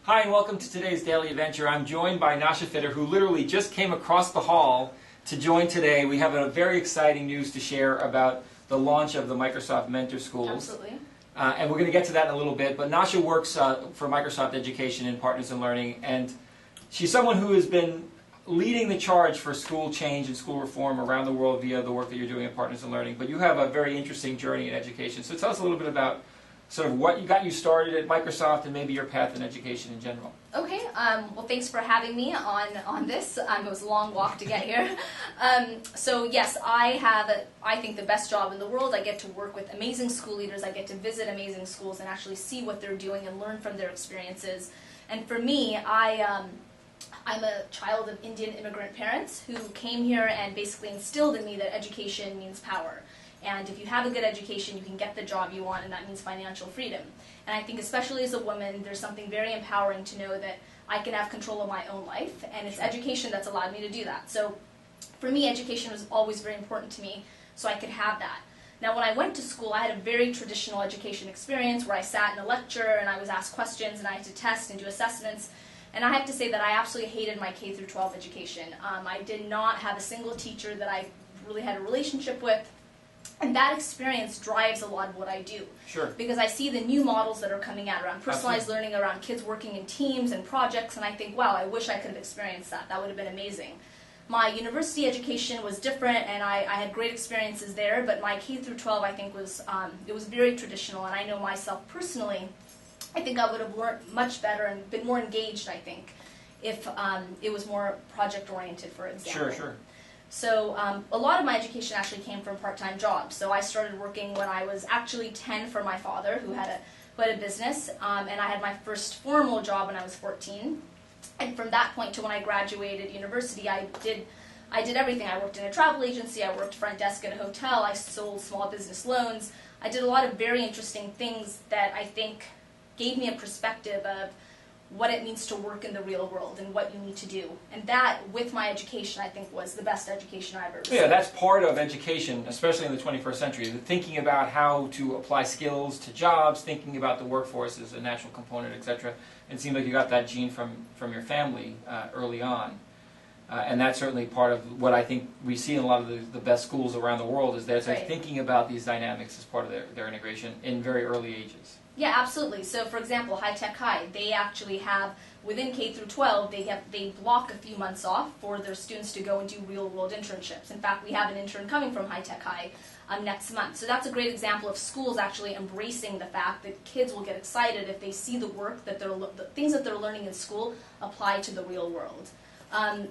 Hi and welcome to today's Daily Adventure. I'm joined by Nasha, who literally just came across the hall to join today. We have a very exciting news to share about the launch of the Microsoft Mentor Schools. Absolutely. And we're going to get to that in a little bit, but Nasha works for Microsoft Education in Partners in Learning, and she's someone who has been leading the charge for school change and school reform around the world via the work that you're doing at Partners in Learning. But you have a very interesting journey in education. So tell us a little bit about sort of what got you started at Microsoft and maybe your path in education in general. Okay, well thanks for having me on this. It was a long walk to get here. So yes, I have, I think, the best job in the world. I get to work with amazing school leaders. I get to visit amazing schools and actually see what they're doing and learn from their experiences. And for me, I'm a child of Indian immigrant parents who came here and basically instilled in me that education means power. And if you have a good education, you can get the job you want, and that means financial freedom. And I think especially as a woman, there's something very empowering to know that I can have control of my own life, and it's education that's allowed me to do that. So for me, education was always very important to me, so I could have that. Now when I went to school, I had a very traditional education experience where I sat in a lecture and I was asked questions and I had to test and do assessments. And I have to say that I absolutely hated my K through 12 education. I did not have a single teacher that I really had a relationship with. And that experience drives a lot of what I do. Sure. Because I see the new models that are coming out around personalized learning, around kids working in teams and projects, and I think, wow, I wish I could have experienced that. That would have been amazing. My university education was different, and I had great experiences there, but my K through 12, I think, was it was very traditional, and I know myself personally, I think I would have learned much better and been more engaged, I think, if it was more project-oriented, for example. Sure, sure. So a lot of my education actually came from part-time jobs. So I started working when I was actually 10 for my father, who had a business, and I had my first formal job when I was 14. And from that point to when I graduated university, I did everything. I worked in a travel agency, I worked front desk at a hotel, I sold small business loans. I did a lot of very interesting things that I think gave me a perspective of what it means to work in the real world and what you need to do. And that, with my education, I think was the best education I've ever received. Yeah, that's part of education, especially in the 21st century, thinking about how to apply skills to jobs, thinking about the workforce as a natural component, etc. It seemed like you got that gene from your family early on. And that's certainly part of what I think we see in a lot of the best schools around the world, is that they're thinking about these dynamics as part of their integration in very early ages. Yeah, absolutely. So, for example, High Tech High, they actually have, within K through 12, they block a few months off for their students to go and do real-world internships. In fact, we have an intern coming from High Tech High next month. So that's a great example of schools actually embracing the fact that kids will get excited if they see the work that the things that they're learning in school apply to the real world.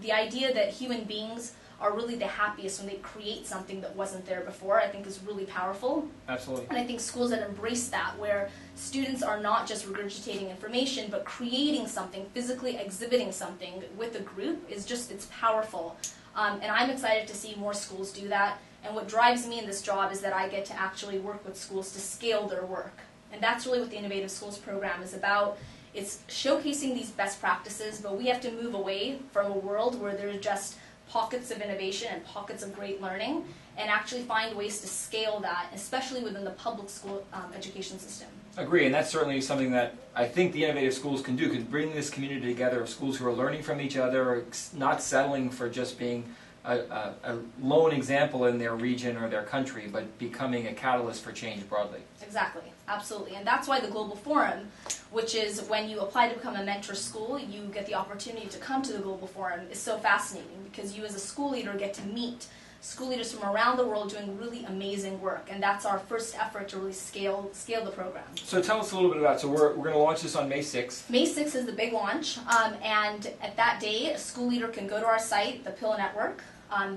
The idea that human beings are really the happiest when they create something that wasn't there before, I think is really powerful. Absolutely. And I think schools that embrace that, where students are not just regurgitating information, but creating something, physically exhibiting something with a group, is just, it's powerful. And I'm excited to see more schools do that. And what drives me in this job is that I get to actually work with schools to scale their work. And that's really what the Innovative Schools program is about. It's showcasing these best practices, but we have to move away from a world where there's just pockets of innovation and pockets of great learning, and actually find ways to scale that, especially within the public school education system. Agree, and that's certainly something that I think the innovative schools can do, can bring this community together of schools who are learning from each other, not settling for just being a lone example in their region or their country, but becoming a catalyst for change broadly. Exactly, absolutely. And that's why the Global Forum, which is when you apply to become a mentor school, you get the opportunity to come to the Global Forum, is so fascinating, because you as a school leader get to meet school leaders from around the world doing really amazing work, and that's our first effort to really scale the program. So tell us a little bit about, so we're going to launch this on May 6th. May 6th is the big launch, and at that day, a school leader can go to our site, the PIL Network,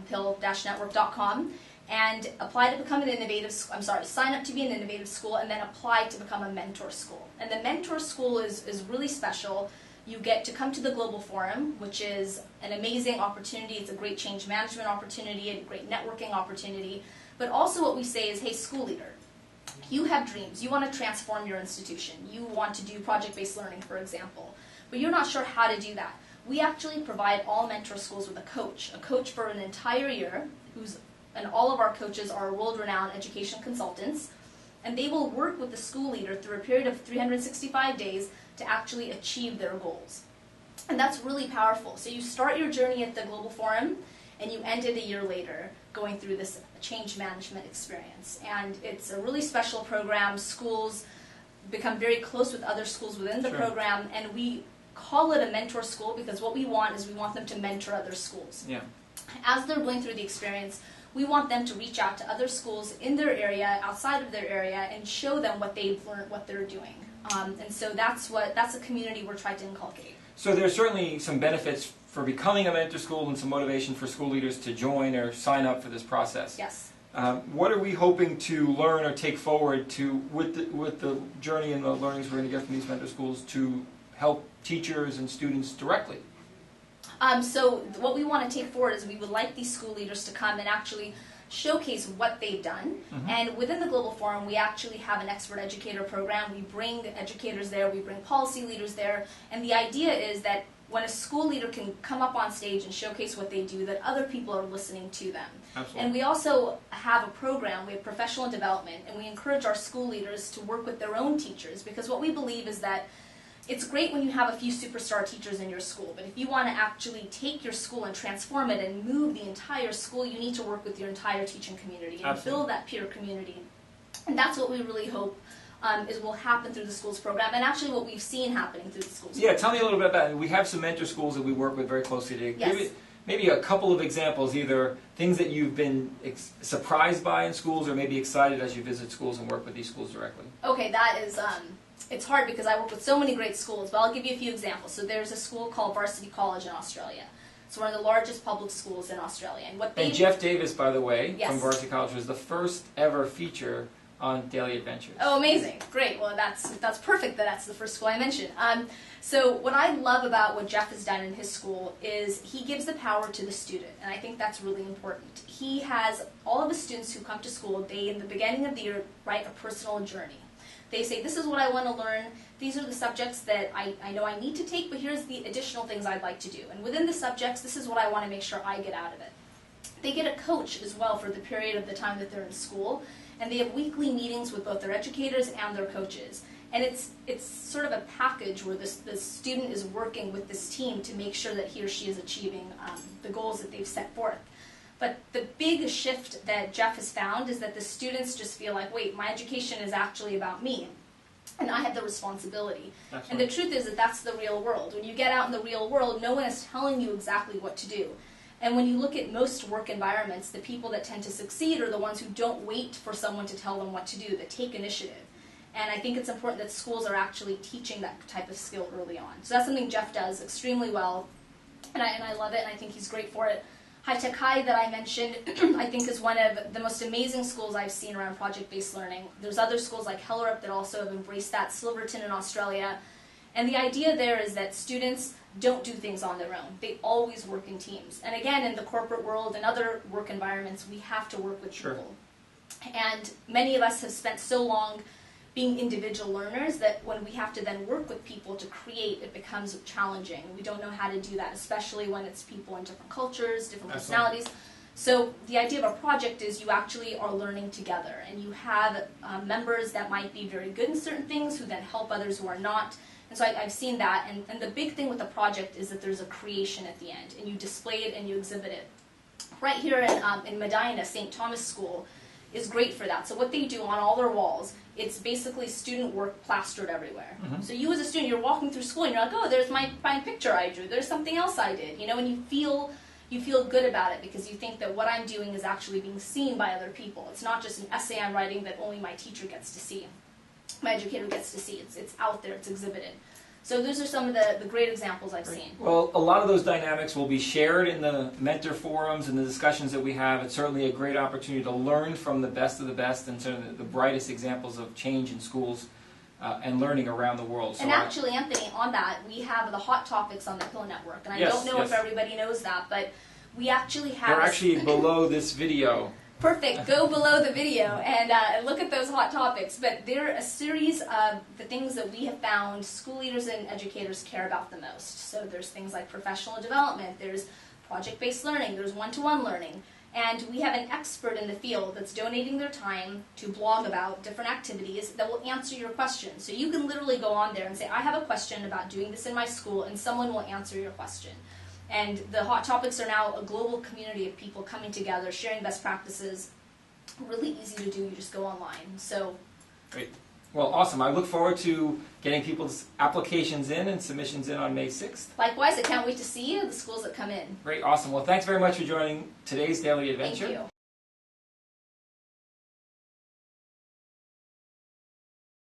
pill-network.com, and apply to become sign up to be an innovative school, and then apply to become a mentor school. And the mentor school is really special. You get to come to the Global Forum, which is an amazing opportunity. It's a great change management opportunity, a great networking opportunity. But also what we say is, hey, school leader, you have dreams. You want to transform your institution. You want to do project-based learning, for example, but you're not sure how to do that. We actually provide all mentor schools with a coach for an entire year, and all of our coaches are world-renowned education consultants, and they will work with the school leader through a period of 365 days to actually achieve their goals. And that's really powerful. So you start your journey at the Global Forum, and you end it a year later going through this change management experience. And it's a really special program. Schools become very close with other schools within the program, and we call it a mentor school because what we want is we want them to mentor other schools. Yeah. As they're going through the experience, we want them to reach out to other schools in their area, outside of their area, and show them what they've learned, what they're doing. And so that's a community we're trying to inculcate. So there's certainly some benefits for becoming a mentor school and some motivation for school leaders to join or sign up for this process. Yes. What are we hoping to learn or take forward to with the journey and the learnings we're going to get from these mentor schools to help teachers and students directly? So what we want to take forward is we would like these school leaders to come and actually showcase what they've done. And within the Global Forum, we actually have an expert educator program. We bring educators there, we bring policy leaders there, and the idea is that when a school leader can come up on stage and showcase what they do, that other people are listening to them. Absolutely. And we also have a program, we have professional development, and we encourage our school leaders to work with their own teachers, because what we believe is that it's great when you have a few superstar teachers in your school, but if you want to actually take your school and transform it and move the entire school, you need to work with your entire teaching community and build that peer community. And that's what we really hope is will happen through the schools program, and actually what we've seen happening through the schools program. Tell me a little bit about it. We have some mentor schools that we work with very closely today. Yes. Maybe a couple of examples, either things that you've been surprised by in schools or maybe excited as you visit schools and work with these schools directly. Okay, that is, it's hard because I work with so many great schools, but I'll give you a few examples. So there's a school called Varsity College in Australia. It's one of the largest public schools in Australia. And Jeff Davis, by the way, Yes. from Varsity College, was the first ever feature on Daily Adventures. Oh, amazing. Great. Well, that's perfect that that's the first school I mentioned. So what I love about what Jeff has done in his school is he gives the power to the student, and I think that's really important. He has all of the students who come to school, they, in the beginning of the year, write a personal journey. They say, this is what I want to learn, these are the subjects that I know I need to take, but here's the additional things I'd like to do. And within the subjects, this is what I want to make sure I get out of it. They get a coach as well for the period of the time that they're in school, and they have weekly meetings with both their educators and their coaches. And it's sort of a package where the student is working with this team to make sure that he or she is achieving the goals that they've set forth. But the big shift that Jeff has found is that the students just feel like, wait, my education is actually about me, and I have the responsibility. And the truth is that that's the real world. When you get out in the real world, no one is telling you exactly what to do. And when you look at most work environments, the people that tend to succeed are the ones who don't wait for someone to tell them what to do, that take initiative. And I think it's important that schools are actually teaching that type of skill early on. So that's something Jeff does extremely well, and I love it, and I think he's great for it. High Tech High that I mentioned, I think is one of the most amazing schools I've seen around project-based learning. There's other schools like Hellerup that also have embraced that, Silverton in Australia. And the idea there is that students don't do things on their own. They always work in teams. And again, in the corporate world and other work environments, we have to work with people. And many of us have spent so long being individual learners that when we have to then work with people to create, it becomes challenging. We don't know how to do that, especially when it's people in different cultures, different personalities. So the idea of a project is you actually are learning together, and you have members that might be very good in certain things who then help others who are not. And so I've seen that, and the big thing with a project is that there's a creation at the end, and you display it and you exhibit it. Right here in Medina, St. Thomas School is great for that. So what they do on all their walls, it's basically student work plastered everywhere. So you as a student, you're walking through school and you're like, oh, there's my fine picture I drew, there's something else I did, you know, and you feel good about it because you think that what I'm doing is actually being seen by other people. It's not just an essay I'm writing that only my teacher gets to see, my educator gets to see. It's out there, it's exhibited. So those are some of the great examples I've seen. Well, a lot of those dynamics will be shared in the mentor forums and the discussions that we have. It's certainly a great opportunity to learn from the best of the best and certainly the brightest examples of change in schools and learning around the world. So and actually, Anthony, on that, we have the hot topics on the Hill Network. And I don't know if everybody knows that, but we actually have... They're actually below this video. Perfect. Go below the video and look at those hot topics. But they're a series of the things that we have found school leaders and educators care about the most. So there's things like professional development, there's project-based learning, there's one-to-one learning. And we have an expert in the field that's donating their time to blog about different activities that will answer your questions. So you can literally go on there and say, I have a question about doing this in my school, and someone will answer your question. And the Hot Topics are now a global community of people coming together, sharing best practices. Really easy to do, you just go online. So, great. Well, awesome. I look forward to getting people's applications in and submissions in on May 6th. Likewise, I can't wait to see the schools that come in. Great, awesome. Well, thanks very much for joining today's Daily Adventure. Thank you.